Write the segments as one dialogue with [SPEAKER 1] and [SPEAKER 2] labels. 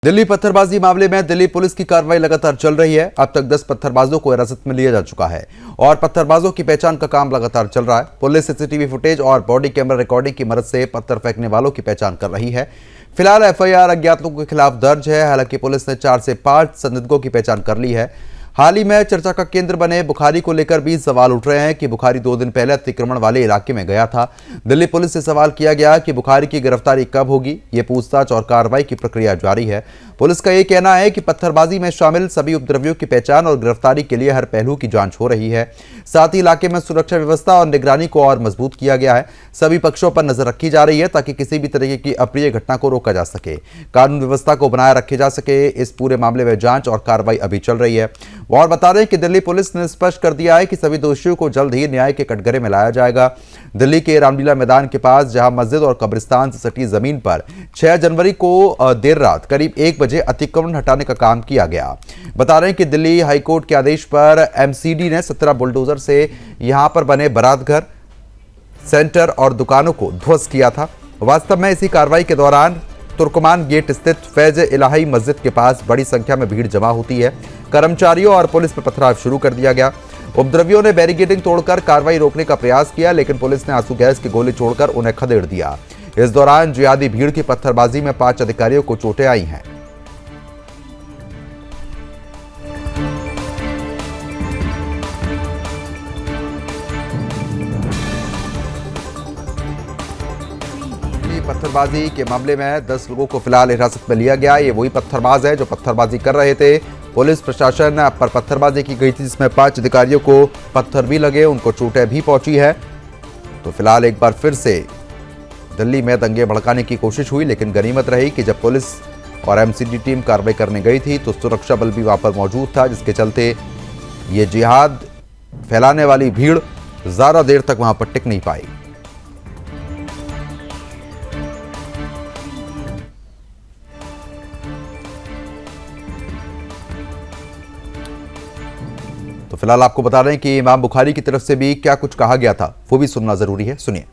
[SPEAKER 1] दिल्ली पत्थरबाजी मामले में दिल्ली पुलिस की कार्रवाई लगातार चल रही है। अब तक 10 पत्थरबाजों को हिरासत में लिया जा चुका है और पत्थरबाजों की पहचान का काम लगातार चल रहा है। पुलिस सीसीटीवी फुटेज और बॉडी कैमरा रिकॉर्डिंग की मदद से पत्थर फेंकने वालों की पहचान कर रही है। फिलहाल एफआईआर अज्ञात लोगों के खिलाफ दर्ज है। हालांकि पुलिस ने 4 से 5 संदिग्धों की पहचान कर ली है। हाल ही में चर्चा का केंद्र बने बुखारी को लेकर भी सवाल उठ रहे हैं कि बुखारी 2 दिन पहले अतिक्रमण वाले इलाके में गया था। दिल्ली पुलिस से सवाल किया गया कि बुखारी की गिरफ्तारी कब होगी। ये पूछताछ और कार्रवाई की प्रक्रिया जारी है। पुलिस का ये कहना है कि पत्थरबाजी में शामिल सभी उपद्रवियों की पहचान और गिरफ्तारी के लिए हर पहलू की जांच हो रही है। साथ ही इलाके में सुरक्षा व्यवस्था और निगरानी को और मजबूत किया गया है। सभी पक्षों पर नजर रखी जा रही है ताकि किसी भी तरह की अप्रिय घटना को रोका जा सके, कानून व्यवस्था को बनाए रखे जा सके। इस पूरे मामले में जांच और कार्रवाई अभी चल रही है। और बता रहे हैं कि दिल्ली पुलिस ने स्पष्ट कर दिया है कि सभी दोषियों को जल्द ही न्याय के कटघरे में लाया जाएगा। दिल्ली के रामलीला मैदान के पास जहां मस्जिद और कब्रिस्तान से सटी जमीन पर 6 जनवरी को देर रात करीब 1 बजे अतिक्रमण हटाने का काम किया गया। बता रहे हैं कि दिल्ली हाईकोर्ट के आदेश पर एमसीडी ने 17 बुलडोजर से यहां पर बने बारात घर, सेंटर और दुकानों को ध्वस्त किया था। वास्तव में इसी कार्रवाई के दौरान तुर्कमान गेट स्थित फैज इलाही मस्जिद के पास बड़ी संख्या में भीड़ जमा होती है। कर्मचारियों और पुलिस पर पथराव शुरू कर दिया गया। उपद्रवियों ने बैरिकेडिंग तोड़कर कार्रवाई रोकने का प्रयास किया, लेकिन पुलिस ने आंसू गैस की गोली छोड़कर उन्हें खदेड़ दिया। इस दौरान जिहादी भीड़ की पत्थरबाजी में 5 अधिकारियों को चोटें आई हैं। पत्थरबाजी के मामले में 10 लोगों को फिलहाल हिरासत में लिया गया। ये वही पत्थरबाज है जो पत्थरबाजी कर रहे थे। पुलिस प्रशासन पर पत्थरबाजी की गई थी, जिसमें 5 अधिकारियों को पत्थर भी लगे, उनको चोटें भी पहुंची है। तो फिलहाल एक बार फिर से दिल्ली में दंगे भड़काने की कोशिश हुई, लेकिन गनीमत रही कि जब पुलिस और एमसीडी टीम कार्रवाई करने गई थी तो सुरक्षा बल भी वहां पर मौजूद था, जिसके चलते ये जिहाद फैलाने वाली भीड़ ज्यादा देर तक वहां पर टिक नहीं पाई। तो फिलहाल आपको बता रहे हैं कि इमाम बुखारी की तरफ से भी क्या कुछ कहा गया था, वो भी सुनना जरूरी है। सुनिए।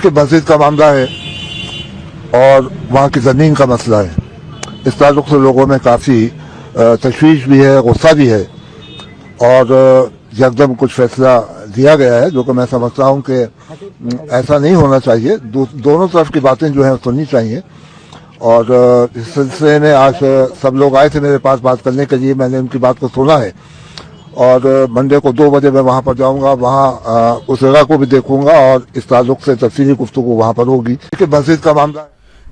[SPEAKER 2] मस्जिद का मामला है और वहाँ की जमीन का मसला है। इस ताल्लुक से लोगों में काफी तशवीश भी है, गुस्सा भी है और यकदम कुछ फैसला दिया गया है, जो कि मैं समझता हूँ कि ऐसा नहीं होना चाहिए। दोनों तरफ की बातें जो है सुननी चाहिए। और इस सिलसिले में आज सब लोग आए थे मेरे पास बात करने के लिए। मैंने उनकी बात को सुना है और मंडे को 2 बजे मैं वहां पर जाऊंगा। वहां उस जगह को भी देखूंगा और इस ताल्लुक से तफसीली गुफ्तगू वहां पर होगी। मस्जिद का मामला है।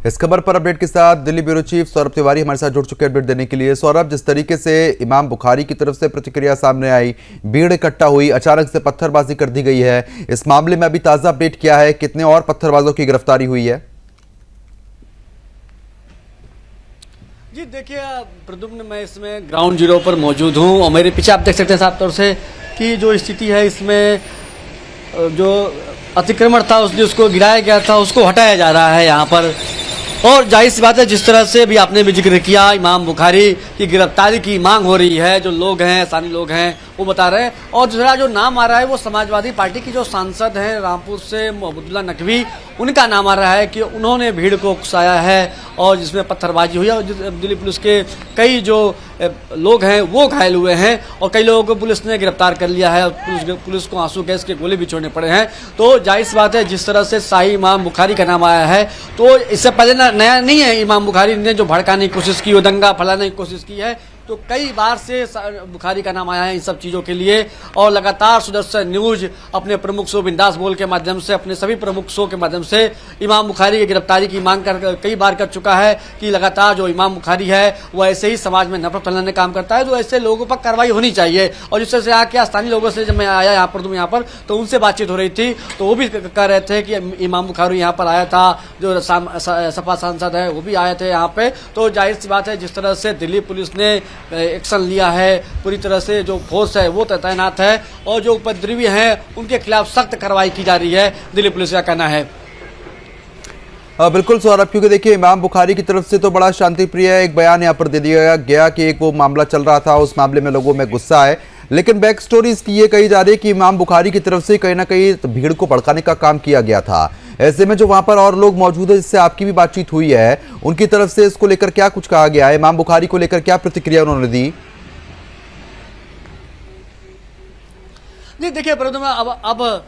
[SPEAKER 1] इस खबर पर अपडेट के साथ दिल्ली ब्यूरो चीफ सौरभ तिवारी हमारे साथ जुड़ चुके हैं अपडेट देने के लिए। सौरभ, जिस तरीके से इमाम बुखारी की तरफ से प्रतिक्रिया सामने आई, भीड़ इकट्ठा हुई, अचानक से पत्थरबाजी कर दी गई है, इस मामले में अभी ताजा अपडेट क्या है? कितने और पत्थरबाजों की गिरफ्तारी हुई है?
[SPEAKER 3] जी देखिए प्रद्युम्न, मैं इसमें ग्राउंड जीरो पर मौजूद हूँ और मेरे पीछे आप देख सकते हैं साफ तौर से कि जो स्थिति है इसमें जो अतिक्रमण था उसको गिराया गया था उसको हटाया जा रहा है यहाँ पर। और जाहिर सी बात है, जिस तरह से भी आपने भी जिक्र किया, इमाम बुखारी की गिरफ्तारी की मांग हो रही है। जो लोग हैं, स्थानीय लोग हैं, वो बता रहे हैं। और दूसरा जो नाम आ रहा है वो समाजवादी पार्टी की जो सांसद हैं रामपुर से मोहब्बतुल्लाह नकवी, उनका नाम आ रहा है कि उन्होंने भीड़ को उकसाया है और जिसमें पत्थरबाजी हुई है। और दिल्ली पुलिस के कई जो लोग हैं वो घायल हुए हैं और कई लोगों को पुलिस ने गिरफ्तार कर लिया है। पुलिस को आंसू गैस के गोले भी छोड़ने पड़े हैं। तो जाहिर सी बात है, जिस तरह से शाही इमाम बुखारी का नाम आया है, तो इससे पहले नया नहीं है। इमाम बुखारी ने जो भड़काने की कोशिश की, वो दंगा फैलाने की कोशिश की है, तो कई बार से बुखारी का नाम आया है इन सब चीज़ों के लिए। और लगातार सुदर्शन न्यूज अपने प्रमुख शो बिंदास बोल के माध्यम से, अपने सभी प्रमुख शो के माध्यम से इमाम बुखारी की गिरफ्तारी की मांग कई बार कर चुका है कि लगातार जो इमाम बुखारी है वो ऐसे ही समाज में नफरत फैलाने का काम करता है, तो ऐसे लोगों पर कार्रवाई होनी चाहिए। और जिस तरह से आके स्थानीय लोगों से जब मैं आया यहाँ पर तो उनसे बातचीत हो रही थी, तो वो भी कह रहे थे कि इमाम बुखारी यहाँ पर आया था, जो सपा सांसद है वो भी आए थे यहाँ पे। तो जाहिर सी बात है, जिस तरह से दिल्ली पुलिस ने एक्शन लिया है, पूरी तरह से जो फोर्स है वो तैनात है और जो उपद्रवी हैं उनके खिलाफ सख्त कार्रवाई की जा रही है, दिल्ली पुलिस का कहना है।
[SPEAKER 1] बिल्कुल सौरभ, क्योंकि देखिए इमाम बुखारी की तरफ से तो बड़ा शांतिप्रिय एक बयान यहाँ पर दे दिया गया कि एक वो मामला चल रहा था, उस मामले में लोगों में गुस्सा है, लेकिन बैक स्टोरी इसकी ये कही जा रही है कि इमाम बुखारी की तरफ से कहीं ना कहीं भीड़ को भड़काने का काम किया गया था। ऐसे में जो वहां पर और लोग मौजूद है जिससे आपकी भी बातचीत हुई है, उनकी तरफ से इसको लेकर क्या कुछ कहा गया है? इमाम बुखारी को लेकर क्या प्रतिक्रिया उन्होंने दी?
[SPEAKER 3] नहीं देखिए प्रद्युम्न, अब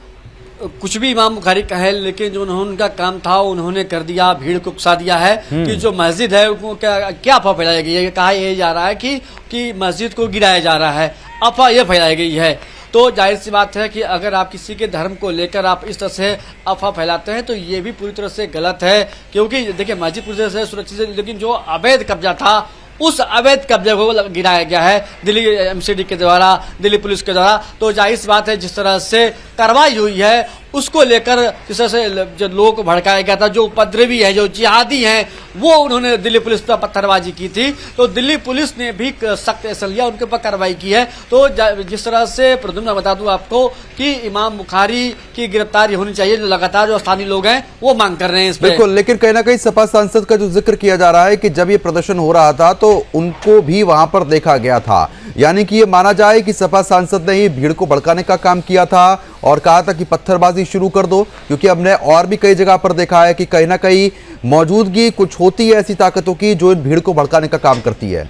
[SPEAKER 3] कुछ भी इमाम बुखारी का है, लेकिन जो उनका काम था उन्होंने कर दिया, भीड़ को उकसा दिया है कि जो मस्जिद है वो क्या अफवाह फैलाई गई है। कहा यह जा रहा है कि मस्जिद को गिराया जा रहा है, अफवाह यह फैलाई गई है। तो जाहिर सी बात है कि अगर आप किसी के धर्म को लेकर आप इस तरह से अफवाह फैलाते हैं तो ये भी पूरी तरह से गलत है, क्योंकि देखिए मस्जिद पूरी तरह से सुरक्षित है, लेकिन जो अवैध कब्जा था उस अवैध कब्जे को गिराया गया है दिल्ली एमसीडी के द्वारा, दिल्ली पुलिस के द्वारा। तो जाहिर सी बात है जिस तरह से कार्रवाई हुई है उसको लेकर जिस तरह से जो लोगों को भड़काया गया था, जो उपद्रवी है, जो जिहादी हैं, वो उन्होंने दिल्ली पुलिस पर पत्थरबाजी की थी, तो दिल्ली पुलिस ने भी सख्त एक्शन लिया, उनके ऊपर कार्रवाई की है। तो जिस तरह से प्रद्युम्न बता दूं आपको कि इमाम बुखारी की गिरफ्तारी होनी चाहिए, जो लगातार जो स्थानीय लोग हैं वो मांग कर रहे हैं इस पे।
[SPEAKER 1] बिल्कुल, लेकिन कहीं ना कहीं सपा सांसद का जो जिक्र किया जा रहा है कि जब ये प्रदर्शन हो रहा था तो उनको भी वहां पर देखा गया था, यानी कि ये माना जाए कि सपा सांसद ने ही भीड़ को भड़काने का काम किया था और कहा था कि पत्थरबाजी शुरू कर दो, क्योंकि हमने और भी कई जगह पर देखा है कि कहीं ना कहीं मौजूदगी कुछ होती है ऐसी ताकतों की जो इन भीड़ को भड़काने का काम करती है।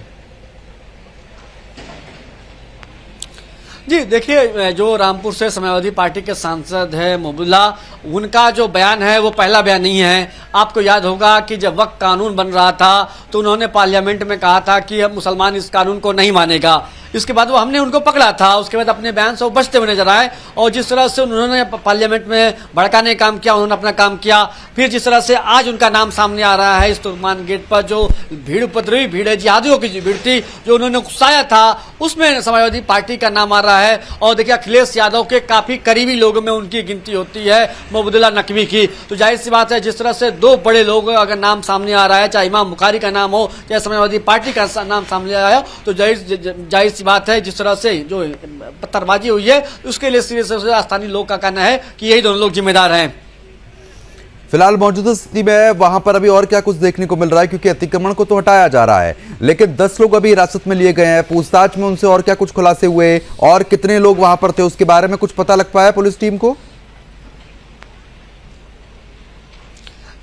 [SPEAKER 3] जी देखिए, जो रामपुर से समाजवादी पार्टी के सांसद है मोहबुल्ला, उनका जो बयान है वो पहला बयान नहीं है। आपको याद होगा कि जब वक्त कानून बन रहा था तो उन्होंने पार्लियामेंट में कहा था कि हम मुसलमान इस कानून को नहीं मानेगा। इसके बाद वो हमने उनको पकड़ा था, उसके बाद अपने बयान से वो बचते हुए नजर आए और जिस तरह से उन्होंने पार्लियामेंट में भड़काने का काम किया, उन्होंने अपना काम किया। फिर जिस तरह से आज उनका नाम सामने आ रहा है, इस तुर्कमान गेट पर जो भीड़ उपद्रवी भीड़ है, जिहादियों की भीड़ थी जो उन्होंने उकसाया था, उसमें समाजवादी पार्टी का नाम आ रहा है। और देखिए अखिलेश यादव के काफी करीबी लोगों में उनकी गिनती होती है, महबूबुल्लाह नकवी की। तो जाहिर सी बात है जिस तरह से दो बड़े लोग अगर नाम सामने आ रहा है, चाहे इमाम बुखारी का नाम हो चाहे समाजवादी पार्टी का नाम सामने आया हो, तो जाहिर सी बात है जिस तरह से जो पत्थरबाजी हुई है उसके लिए सीधे स्थानीय लोग का कहना है कि यही दोनों लोग जिम्मेदार हैं।
[SPEAKER 1] फिलहाल मौजूदा स्थिति में वहां पर अभी और क्या कुछ देखने को मिल रहा है, क्योंकि अतिक्रमण को तो हटाया जा रहा है लेकिन 10 लोग अभी हिरासत में लिए गए हैं। पूछताछ में उनसे और क्या कुछ खुलासे हुए और कितने लोग वहां पर थे उसके बारे में कुछ पता लग पाया पुलिस टीम को?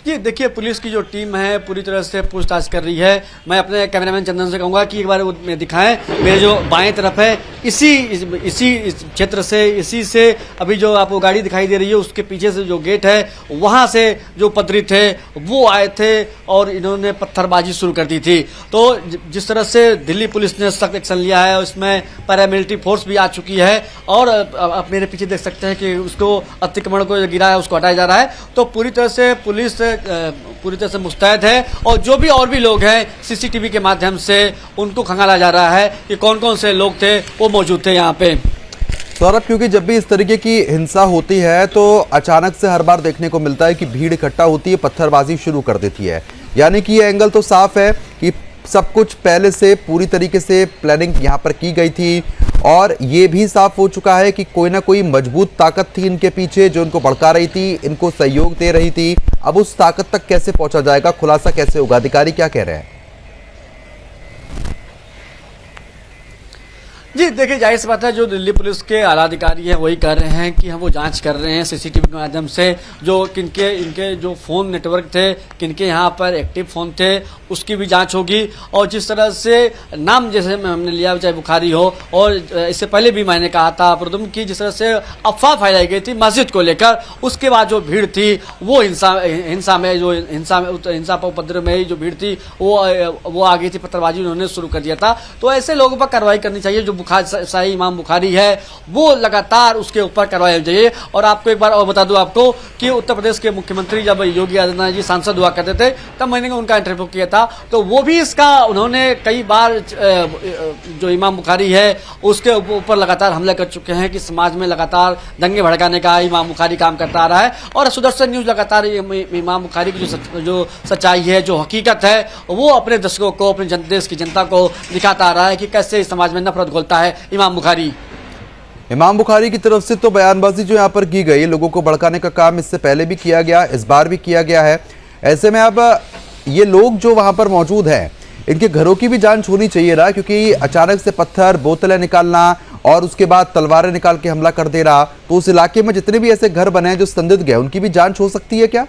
[SPEAKER 3] जी देखिए, पुलिस की जो टीम है पूरी तरह से पूछताछ कर रही है। मैं अपने कैमरामैन चंदन से कहूँगा कि एक बार वो दिखाएं। मेरे जो बाएं तरफ है इसी क्षेत्र से, इसी से अभी जो आपको गाड़ी दिखाई दे रही है उसके पीछे से जो गेट है वहाँ से जो उपद्रवी थे वो आए थे और इन्होंने पत्थरबाजी शुरू कर दी थी। तो जिस तरह से दिल्ली पुलिस ने सख्त एक्शन लिया है, उसमें पैरामिलिट्री फोर्स भी आ चुकी है और आप मेरे पीछे देख सकते हैं कि उसको अतिक्रमण को गिरा है उसको हटाया जा रहा है। तो पूरी तरह से पुलिस पूरी तरह से मुस्तैद है और जो भी और भी लोग हैं सीसीटीवी के माध्यम से उनको खंगाला जा रहा है कि कौन कौन से लोग थे वो मौजूद थे यहाँ पे।
[SPEAKER 1] सौरभ, क्योंकि जब भी इस तरीके की हिंसा होती है तो अचानक से हर बार देखने को मिलता है कि भीड़ इकट्ठा होती है, पत्थरबाजी शुरू कर देती है, यानी कि ये एंगल तो साफ है कि सब कुछ पहले से पूरी तरीके से प्लानिंग यहाँ पर की गई थी और ये भी साफ हो चुका है कि कोई ना कोई मजबूत ताकत थी इनके पीछे जो इनको भड़का रही थी, इनको सहयोग दे रही थी। अब उस ताकत तक कैसे पहुंचा जाएगा, खुलासा कैसे होगा, अधिकारी क्या कह रहे हैं?
[SPEAKER 3] जी देखिए, जाहिर सी बात है जो दिल्ली पुलिस के आला अधिकारी हैं वही कह रहे हैं कि हम वो जांच कर रहे हैं सीसीटीवी के माध्यम से, जो इनके जो फ़ोन नेटवर्क थे, किनके यहाँ पर एक्टिव फ़ोन थे उसकी भी जांच होगी। और जिस तरह से नाम जैसे हमने लिया चाहे बुखारी हो और इससे पहले भी मैंने कहा था प्रदुम की जिस तरह से अफवाह फैलाई गई थी मस्जिद को लेकर, उसके बाद जो भीड़ थी वो हिंसा पर उपद्रव में ही जो भीड़ थी वो आ गई थी, पत्थरबाजी उन्होंने शुरू कर दिया था। तो ऐसे लोगों पर कार्रवाई करनी चाहिए। जो शाही इमाम बुखारी है वो लगातार उसके ऊपर करवाई होनी चाहिए। और आपको एक बार और बता दूं आपको कि उत्तर प्रदेश के मुख्यमंत्री जब योगी आदित्यनाथ जी सांसद हुआ करते थे तब मैंने उनका इंटरव्यू किया था, तो वो भी इसका उन्होंने कई बार जो इमाम बुखारी है उसके ऊपर लगातार हमले कर चुके हैं कि समाज में लगातार दंगे भड़काने का इमाम बुखारी काम करता आ रहा है। और सुदर्शन न्यूज लगातार इमाम बुखारी की जो सच्चाई है, जो हकीकत है, वो अपने दर्शकों को, अपने देश की जनता को दिखाता आ रहा है कि कैसे समाज में नफरत घोलता है इमाम बुखारी की तरफ से। तो बयानबाजी जो यहाँ पर की गई, लोगों को भड़काने का काम इससे पहले भी किया गया, इस बार भी किया गया है। ऐसे में अब ये लोग जो वहां पर मौजूद हैं इनके घरों की भी जांच होनी चाहिए ना, क्योंकि अचानक से पत्थर बोतलें निकालना
[SPEAKER 1] और उसके बाद तलवारें निकाल के हमला कर दे रहा, तो उस इलाके में जितने भी ऐसे घर बने हैं जो संदिग्ध हैं उनकी भी जांच हो सकती है क्या?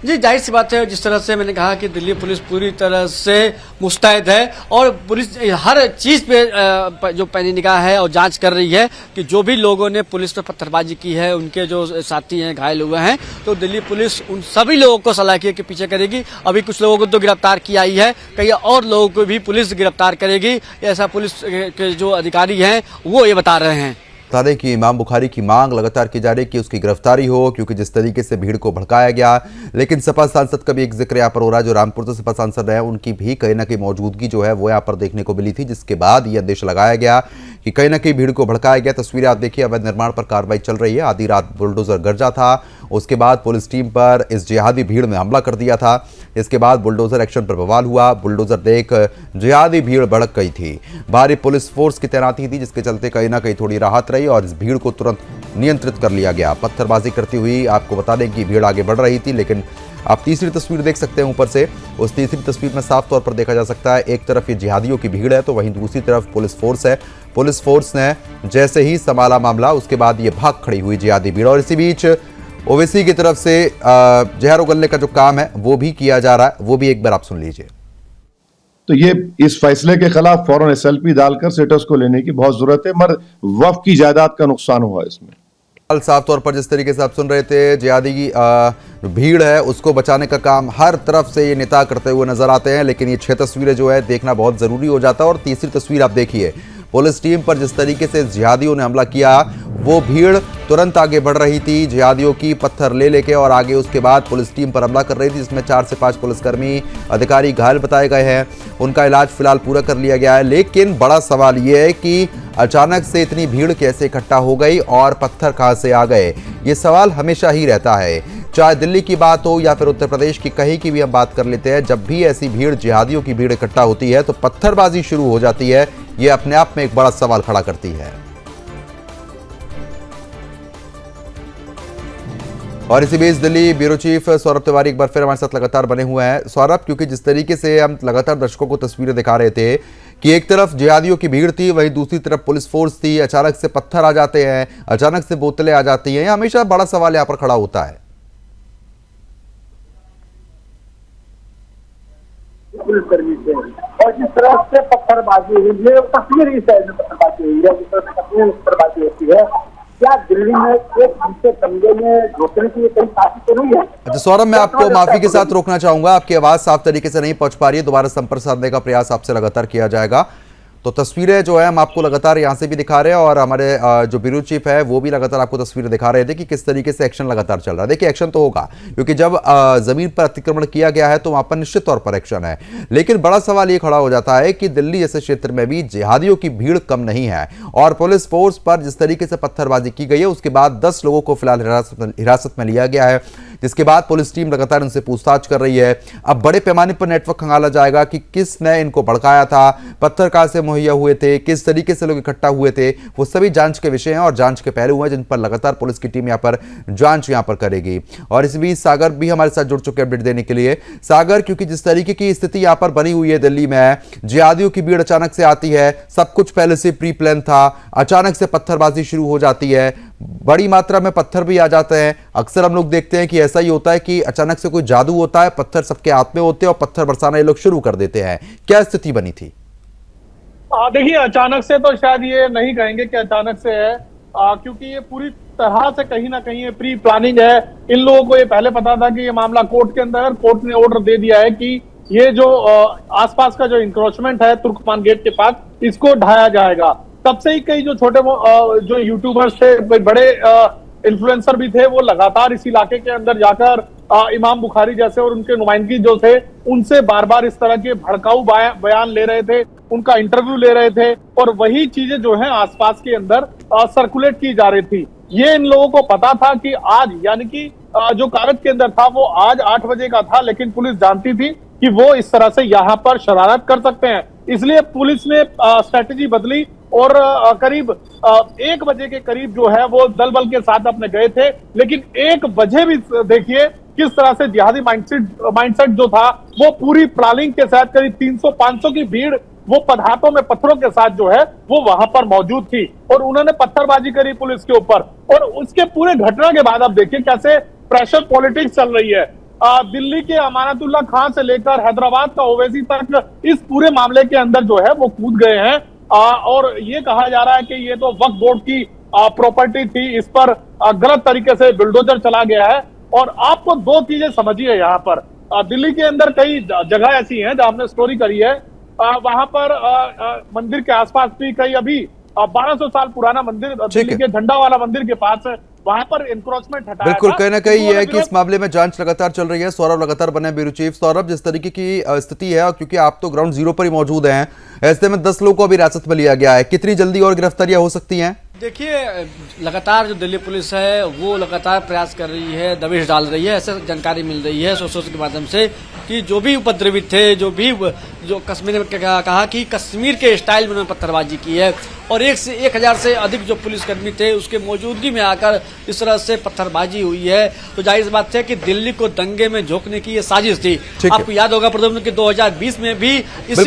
[SPEAKER 3] जी, जाहिर सी बात है, जिस तरह से मैंने कहा कि दिल्ली पुलिस पूरी तरह से मुस्तैद है और पुलिस हर चीज़ पे जो पैनी निगाह है और जांच कर रही है कि जो भी लोगों ने पुलिस पर पत्थरबाजी की है, उनके जो साथी हैं घायल हुए हैं, तो दिल्ली पुलिस उन सभी लोगों को सलाखियत के पीछे करेगी। अभी कुछ लोगों को तो गिरफ्तार किया ही है, कई और लोगों को भी पुलिस गिरफ्तार करेगी, ऐसा पुलिस के जो अधिकारी हैं वो ये बता रहे हैं।
[SPEAKER 1] बता दें कि इमाम बुखारी की मांग लगातार की जा रही है कि उसकी गिरफ्तारी हो, क्योंकि जिस तरीके से भीड़ को भड़काया गया। लेकिन सपा सांसद का भी एक जिक्र यहाँ पर हो रहा है, जो रामपुर से सपा सांसद है उनकी भी कहीं ना कहीं मौजूदगी जो है वो यहाँ पर देखने को मिली थी, जिसके बाद ये आदेश लगाया गया कि कहीं ना कहीं भीड़ को भड़काया गया। तस्वीरें आप देखिए, अवैध निर्माण पर कार्रवाई चल रही है। आधी रात बुलडोजर गरजा था, उसके बाद पुलिस टीम पर इस जिहादी भीड़ में हमला कर दिया था। इसके बाद बुलडोजर एक्शन पर बवाल हुआ। बुलडोजर देख जिहादी भीड़ भड़क गई थी। भारी पुलिस फोर्स की तैनाती थी, जिसके चलते कहीं ना कहीं थोड़ी राहत रही और इस भीड़ को तुरंत नियंत्रित कर लिया गया। पत्थरबाजी करती हुई आपको बता दें कि भीड़ आगे बढ़ रही थी, लेकिन आप तीसरी तस्वीर देख सकते हैं ऊपर से। उस तीसरी तस्वीर में साफ तौर पर देखा जा सकता है, एक तरफ ये जिहादियों की भीड़ है तो वहीं दूसरी तरफ पुलिस फोर्स है। पुलिस फोर्स ने जैसे ही संभाला मामला, उसके बाद ये भाग खड़ी हुई जिहादी भीड़। और इसी बीच ओवैसी की तरफ से जहर उगलने का जो काम है वो भी किया जा रहा है, वो भी एक बार आप सुन लीजिए।
[SPEAKER 4] तो ये इस फैसले के खिलाफ फौरन एसएलपी डालकर स्टेटस को लेने की बहुत जरूरत है, मगर वक्फ की जायदाद का नुकसान हुआ इसमें।
[SPEAKER 1] साफ तौर पर जिस तरीके से आप सुन रहे थे, जिहादी की भीड़ है उसको बचाने का काम हर तरफ से ये नेता करते हुए नजर आते हैं, लेकिन ये 6 तस्वीरें जो है देखना बहुत जरूरी हो जाता है। और तीसरी तस्वीर आप देखिए, पुलिस टीम पर जिस तरीके से जिहादियों ने हमला किया, वो भीड़ तुरंत आगे बढ़ रही थी जिहादियों की पत्थर ले लेके, और आगे उसके बाद पुलिस टीम पर हमला कर रही थी, जिसमें 4 से 5 पुलिसकर्मी अधिकारी घायल बताए गए हैं। उनका इलाज फिलहाल पूरा कर लिया गया है। लेकिन बड़ा सवाल ये है कि अचानक से इतनी भीड़ कैसे इकट्ठा हो गई और पत्थर कहां से आ गए, ये सवाल हमेशा ही रहता है। चाहे दिल्ली की बात हो या फिर उत्तर प्रदेश की कहीं की भी हम बात कर लेते हैं, जब भी ऐसी भीड़ जिहादियों की भीड़ इकट्ठा होती है तो पत्थरबाजी शुरू हो जाती है। ये अपने आप में एक बड़ा सवाल खड़ा करती है। और इसी बीच दिल्ली ब्यूरो चीफ सौरभ तिवारी एक बार फिर हमारे साथ लगातार बने हुए हैं। सौरभ, क्योंकि जिस तरीके से हम लगातार दर्शकों को तस्वीरें दिखा रहे थे कि एक तरफ जिहादियों की भीड़ थी, वहीं दूसरी तरफ पुलिस फोर्स थी, अचानक से पत्थर आ जाते हैं, अचानक से बोतलें आ जाती हैं, हमेशा बड़ा सवाल यहाँ पर खड़ा होता है।
[SPEAKER 5] पुलिसकर्मी से और जिस तरह से पत्थरबाजी हुई है, तस्वीर इस साइड में पत्थरबाजी हुई है, जिस तरह से कश्मीर में पत्थरबाजी होती है, क्या दिल्ली में एक घंटे कमरे में घुसने की कहीं काफी तो नहीं है?
[SPEAKER 1] अच्छा सौरभ, मैं आपको माफी के साथ रोकना चाहूंगा, आपकी आवाज साफ तरीके से नहीं पहुंच पा रही है, दोबारा संपर्क साधने का प्रयास आपसे लगातार किया जाएगा। तो तस्वीरें जो है हम आपको लगातार यहाँ से भी दिखा रहे हैं और हमारे जो ब्यूरो चीफ है वो भी लगातार आपको तस्वीरें दिखा रहे थे कि किस तरीके से एक्शन लगातार चल रहा है। देखिए, एक्शन तो होगा क्योंकि जब जमीन पर अतिक्रमण किया गया है तो वहां पर निश्चित तौर पर एक्शन है, लेकिन बड़ा सवाल ये खड़ा हो जाता है कि दिल्ली जैसे क्षेत्र में भी जिहादियों की भीड़ कम नहीं है और पुलिस फोर्स पर जिस तरीके से पत्थरबाजी की गई है उसके बाद 10 लोगों को फिलहाल हिरासत में लिया गया है, जिसके बाद पुलिस टीम लगातार उनसे पूछताछ कर रही है। अब बड़े पैमाने पर नेटवर्क खंगाला जाएगा कि किसने इनको भड़काया था, पत्थर कहां से मुहैया हुए थे, किस तरीके से लोग इकट्ठा हुए थे, वो सभी जांच के विषय हैं और जांच के पहलू हैं जिन पर लगातार पुलिस की टीम यहां पर जांच करेगी। और इस बीच सागर भी हमारे साथ जुड़ चुके हैं अपडेट देने के लिए। सागर, क्योंकि जिस तरीके की स्थिति यहां पर बनी हुई है दिल्ली में, जिहादियों की भीड़ अचानक से आती है, सब कुछ पहले से प्री प्लान था, अचानक से पत्थरबाजी शुरू हो जाती है, बड़ी मात्रा में पत्थर भी आ जाते हैं। अक्सर हम लोग देखते हैं कि ऐसा ही होता है कि अचानक से कोई जादू होता है, पत्थर सबके हाथ में होते हैं और पत्थर बरसाना ये लोग शुरू कर देते हैं। क्या स्थिति बनी थी?
[SPEAKER 6] देखिए, अचानक से तो शायद ये नहीं कहेंगे कि अचानक से है, क्योंकि ये पूरी तरह से कहीं ना कहीं प्री प्लानिंग है। इन लोगों को ये पहले पता था कि ये मामला कोर्ट के अंदर, कोर्ट ने ऑर्डर दे दिया है कि ये जो आसपास का जो इंक्रोचमेंट है तुर्कमान गेट के पास, इसको ढाया जाएगा। तब से ही कई जो छोटे जो यूट्यूबर्स थे, बड़े इन्फ्लुएंसर भी थे, वो लगातार इस इलाके के अंदर जाकर इमाम बुखारी जैसे और उनके नुमाइंदगी जो थे उनसे बार बार इस तरह के भड़काऊ बयान ले रहे थे, उनका इंटरव्यू ले रहे थे और वही चीजें जो है आसपास के अंदर सर्कुलेट की जा रही थी। ये इन लोगों को पता था कि आज, यानी कि जो कागज के अंदर था वो आज 8 बजे का था, लेकिन पुलिस जानती थी कि वो इस तरह से यहाँ पर शरारत कर सकते हैं, इसलिए पुलिस ने स्ट्रेटेजी बदली और करीब 1 बजे के करीब जो है वो दल बल के साथ अपने गए थे। लेकिन 1 बजे भी देखिए किस तरह से जिहादी माइंडसेट जो था वो पूरी प्लानिंग के साथ करीब 300-500 की भीड़ वो पदार्थों में पत्थरों के साथ जो है वो वहां पर मौजूद थी और उन्होंने पत्थरबाजी करी पुलिस के ऊपर। और उसके पूरे घटना के बाद आप देखिए कैसे प्रेशर पॉलिटिक्स चल रही है। दिल्ली के अमानतुल्लाह खान से लेकर हैदराबाद का ओवैसी तक इस पूरे मामले के अंदर जो है वो कूद गए हैं। और ये कहा जा रहा है कि ये तो वक्फ बोर्ड की प्रॉपर्टी थी, इस पर गलत तरीके से बुलडोजर चला गया है। और आपको दो चीजें समझिए, यहाँ पर दिल्ली के अंदर कई जगह ऐसी हैं जहां हमने स्टोरी करी है, वहां पर मंदिर के आसपास भी कई अभी 1200 साल पुराना मंदिर दिल्ली के झंडा वाला मंदिर के पास वहां पर एनक्रोचमेंट हटाया।
[SPEAKER 1] बिल्कुल, कहीं ना कहीं ये है कि इस मामले में जांच लगातार चल रही है। सौरभ लगातार बने ब्यूरो चीफ। सौरभ, जिस तरीके की स्थिति है और क्योंकि आप तो ग्राउंड जीरो पर ही मौजूद हैं, ऐसे में 10 लोगों को अभी हिरासत में लिया गया है, कितनी जल्दी और गिरफ्तारियां हो सकती हैं?
[SPEAKER 3] देखिए, लगातार जो दिल्ली पुलिस है वो लगातार प्रयास कर रही है, दबिश डाल रही है। ऐसे जानकारी मिल रही है सोर्सेस के माध्यम से कि जो भी उपद्रवित थे, जो कश्मीर में कहा कि कश्मीर के स्टाइल में उन्होंने पत्थरबाजी की है और 1000 से अधिक जो पुलिसकर्मी थे उसके मौजूदगी में आकर इस तरह से पत्थरबाजी हुई है। तो जाहिर बात है कि दिल्ली को दंगे में झोंकने की ये साजिश थी। आपको याद होगा प्रधानमंत्री 2020 में भी इसी